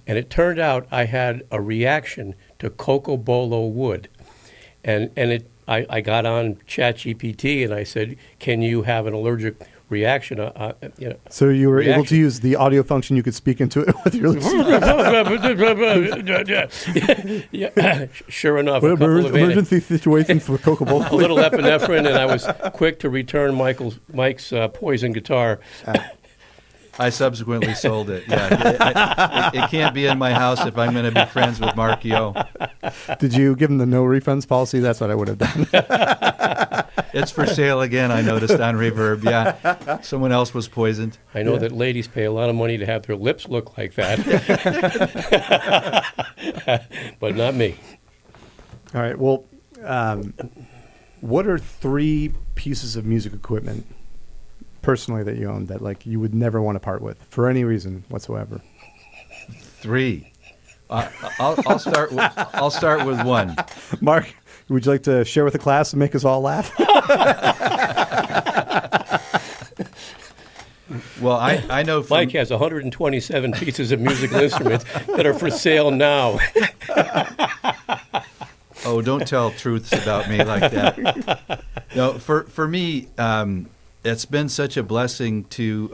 Speaker 4: And it turned out I had a reaction to cocobolo wood, and I got on ChatGPT, and I said, can you have an allergic reaction?
Speaker 1: So you were able to use the audio function. You could speak into it with your lips.
Speaker 4: Yeah. Sure enough, a couple of
Speaker 1: emergency situation for Cocobolo.
Speaker 4: a little epinephrine, and I was quick to return Mike's poison guitar.
Speaker 3: I subsequently sold it. Yeah, it can't be in my house if I'm going to be friends with Mark Yowe.
Speaker 1: Did you give him the no refunds policy? That's what I would have done.
Speaker 3: It's for sale again, I noticed on Reverb. Yeah, someone else was poisoned.
Speaker 4: I know that ladies pay a lot of money to have their lips look like that. But not me.
Speaker 1: All right. Well, what are 3 pieces of music equipment personally that you own that like you would never want to part with for any reason whatsoever?
Speaker 3: 3. I'll start with 1.
Speaker 1: Mark, would you like to share with the class and make us all laugh?
Speaker 3: Well, I know from
Speaker 4: Mike has 127 pieces of musical instruments that are for sale now.
Speaker 3: Oh, don't tell truths about me like that. No, for me, it's been such a blessing to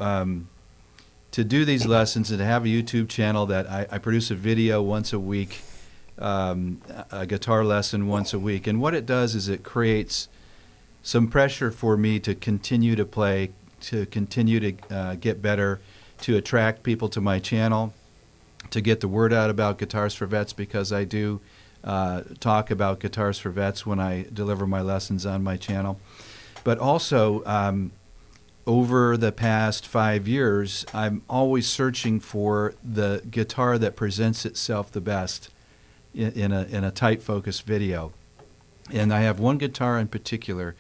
Speaker 3: do these lessons and to have a YouTube channel that I produce a video once a week, a guitar lesson once a week. And what it does is it creates some pressure for me to continue to play, to continue to get better, to attract people to my channel, to get the word out about Guitars for Vets, because I do talk about Guitars for Vets when I deliver my lessons on my channel. But also, over the past 5 years, I'm always searching for the guitar that presents itself the best in a tight focus video. And I have one guitar in particular.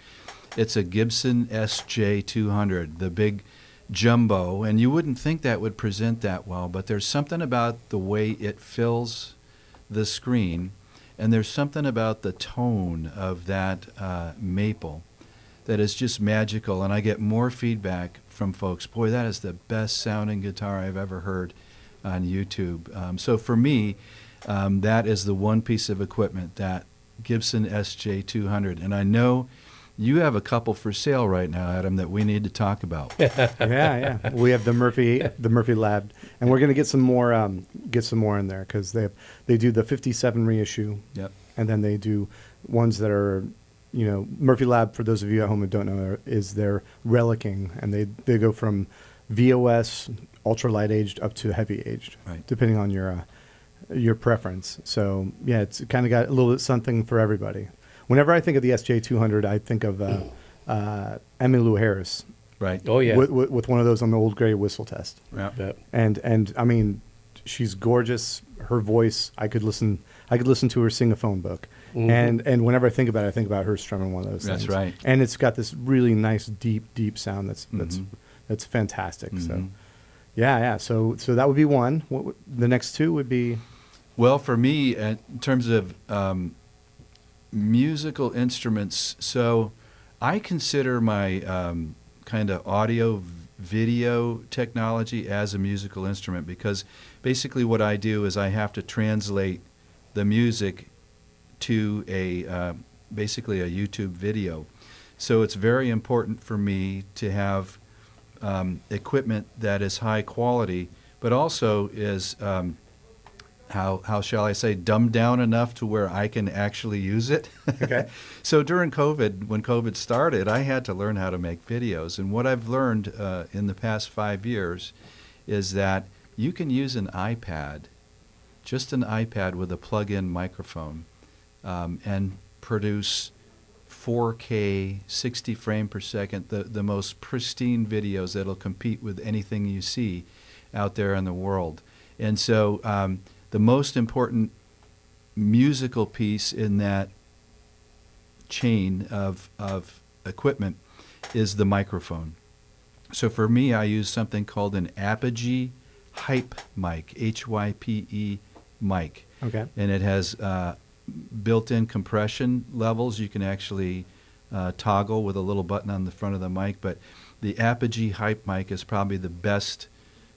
Speaker 3: It's a Gibson SJ200, the big jumbo, and you wouldn't think that would present that well, but there's something about the way it fills the screen, and there's something about the tone of that maple that is just magical, and I get more feedback from folks. Boy, that is the best sounding guitar I've ever heard on YouTube. So for me, that is the one piece of equipment, that Gibson SJ200. And I know you have a couple for sale right now, Adam, that we need to talk about.
Speaker 1: Yeah. We have the Murphy Lab, and we're going to get some more in there because they do the 57 reissue.
Speaker 3: Yep.
Speaker 1: And then they do ones that are Murphy Lab, for those of you at home who don't know, is their relicking, and they go from VOS, ultralight aged, up to heavy aged,
Speaker 3: Right.
Speaker 1: depending on your preference. So yeah, it's kind of got a little bit something for everybody. Whenever I think of the SJ200, I think of Emmylou Harris.
Speaker 3: Right.
Speaker 4: Oh, yeah.
Speaker 1: With one of those on the old gray whistle test.
Speaker 3: Yeah.
Speaker 4: Yep.
Speaker 1: And I mean, she's gorgeous. Her voice, I could listen to her sing a phone book.
Speaker 4: Mhm.
Speaker 1: And whenever I think about it, I think about her strumming one of those
Speaker 3: That's
Speaker 1: things.
Speaker 3: right.
Speaker 1: And it's got this really nice, deep sound that's fantastic. So
Speaker 3: Mhm.
Speaker 1: yeah. So that would be one. The next two would be.
Speaker 3: Well, for me, in terms of musical instruments, so I consider my kind of audio video technology as a musical instrument, because basically what I do is I have to translate the music to basically a YouTube video. So it's very important for me to have equipment that is high quality, but also is how shall I say, dumbed down enough to where I can actually use it.
Speaker 1: Okay.
Speaker 3: So during COVID, when COVID started, I had to learn how to make videos. And what I've learned in the past 5 years is that you can use an iPad, just an iPad with a plug-in microphone, and produce 4K, 60 frame per second, the most pristine videos that'll compete with anything you see out there in the world. And so the most important musical piece in that chain of equipment is the microphone. So for me, I use something called an Apogee Hype mic, HYPE mic.
Speaker 1: Okay.
Speaker 3: And it has built-in compression levels. You can actually toggle with a little button on the front of the mic. But the Apogee Hype mic is probably the best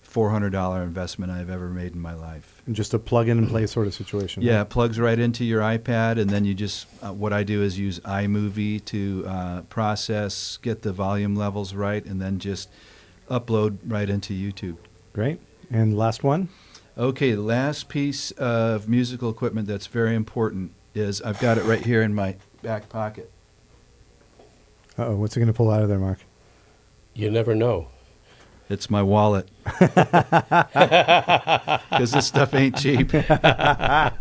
Speaker 3: $400 investment I've ever made in my life.
Speaker 1: And just a plug in and play sort of situation.
Speaker 3: Yeah,
Speaker 1: right?
Speaker 3: it plugs right into your iPad, and then you just, what I do is use iMovie to process, get the volume levels right, and then just upload right into YouTube.
Speaker 1: Great. And last one?
Speaker 3: Okay, the last piece of musical equipment that's very important is, I've got it right here in my back pocket.
Speaker 1: Uh-oh, what's it going to pull out of there, Mark?
Speaker 4: You never know.
Speaker 3: It's my wallet. Because this stuff ain't cheap.
Speaker 1: Okay,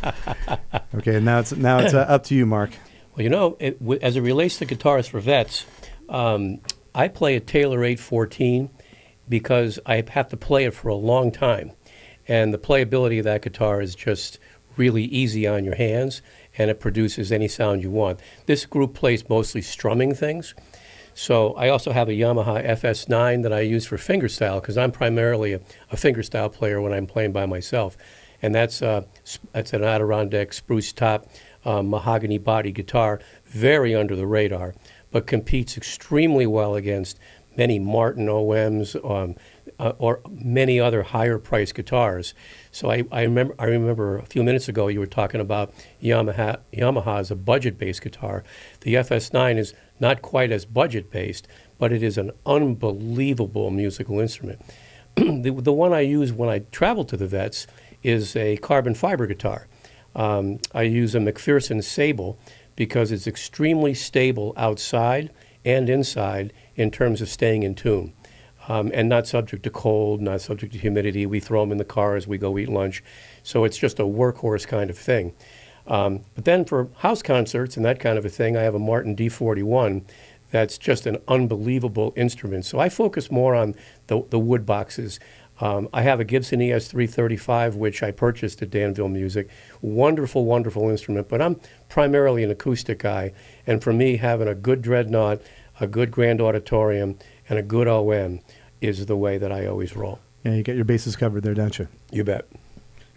Speaker 1: now it's up to you, Mark.
Speaker 4: Well, as it relates to guitars for vets, I play a Taylor 814 because I have to play it for a long time. And the playability of that guitar is just really easy on your hands, and it produces any sound you want. This group plays mostly strumming things. So I also have a Yamaha FS9 that I use for fingerstyle, because I'm primarily a fingerstyle player when I'm playing by myself. And that's an Adirondack spruce top mahogany body guitar, very under the radar, but competes extremely well against many Martin OMs or many other higher priced guitars. So I remember a few minutes ago you were talking about Yamaha as a budget-based guitar. The FS9 is not quite as budget-based, but it is an unbelievable musical instrument. The one I use when I travel to the vets is a carbon fiber guitar. I use a McPherson Sable because it's extremely stable outside and inside in terms of staying in tune. And not subject to cold, not subject to humidity. We throw them in the car as we go eat lunch. So it's just a workhorse kind of thing. But then for house concerts and that kind of a thing, I have a Martin D41 that's just an unbelievable instrument. So I focus more on the wood boxes. I have a Gibson ES335, which I purchased at Danville Music. Wonderful, wonderful instrument, but I'm primarily an acoustic guy. And for me, having a good dreadnought, a good grand auditorium, and a good OM is the way that I always roll.
Speaker 1: Yeah, you get your bases covered there, don't you?
Speaker 4: You bet.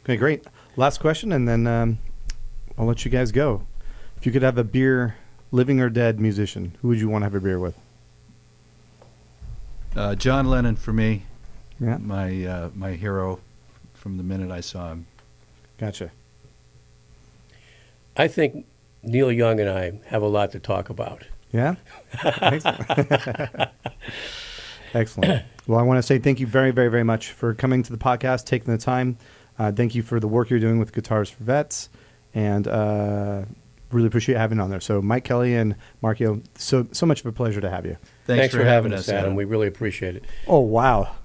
Speaker 1: Okay, great. Last question, and then I'll let you guys go. If you could have a beer, living or dead musician, who would you want to have a beer with?
Speaker 3: John Lennon for me,
Speaker 1: Yeah,
Speaker 3: my hero from the minute I saw him.
Speaker 1: gotcha.
Speaker 4: I think Neil Young and I have a lot to talk about.
Speaker 1: Yeah? Excellent. Excellent. Well, I want to say thank you very, very, very much for coming to the podcast, taking the time. Thank you for the work you're doing with Guitars for Vets. And really appreciate having you on there. So Mike Kelly and Mark Yowe, so much of a pleasure to have you.
Speaker 3: Thanks
Speaker 4: for having us, Adam. We really appreciate it.
Speaker 1: Oh, wow.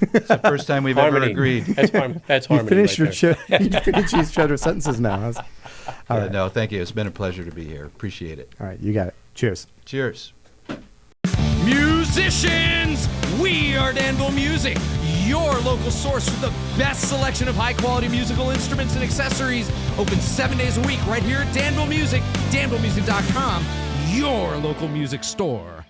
Speaker 3: It's the first time we've ever agreed.
Speaker 4: That's
Speaker 1: You
Speaker 4: harmony.
Speaker 1: finished
Speaker 4: right
Speaker 1: your
Speaker 4: there.
Speaker 1: you finished each other's sentences now. All right.
Speaker 3: No, thank you. It's been a pleasure to be here. Appreciate it.
Speaker 1: All right, you got it. Cheers.
Speaker 3: Cheers.
Speaker 5: Musicians, we are Danville Music, your local source for the best selection of high-quality musical instruments and accessories. Open 7 days a week right here at Danville Music, danvillemusic.com, your local music store.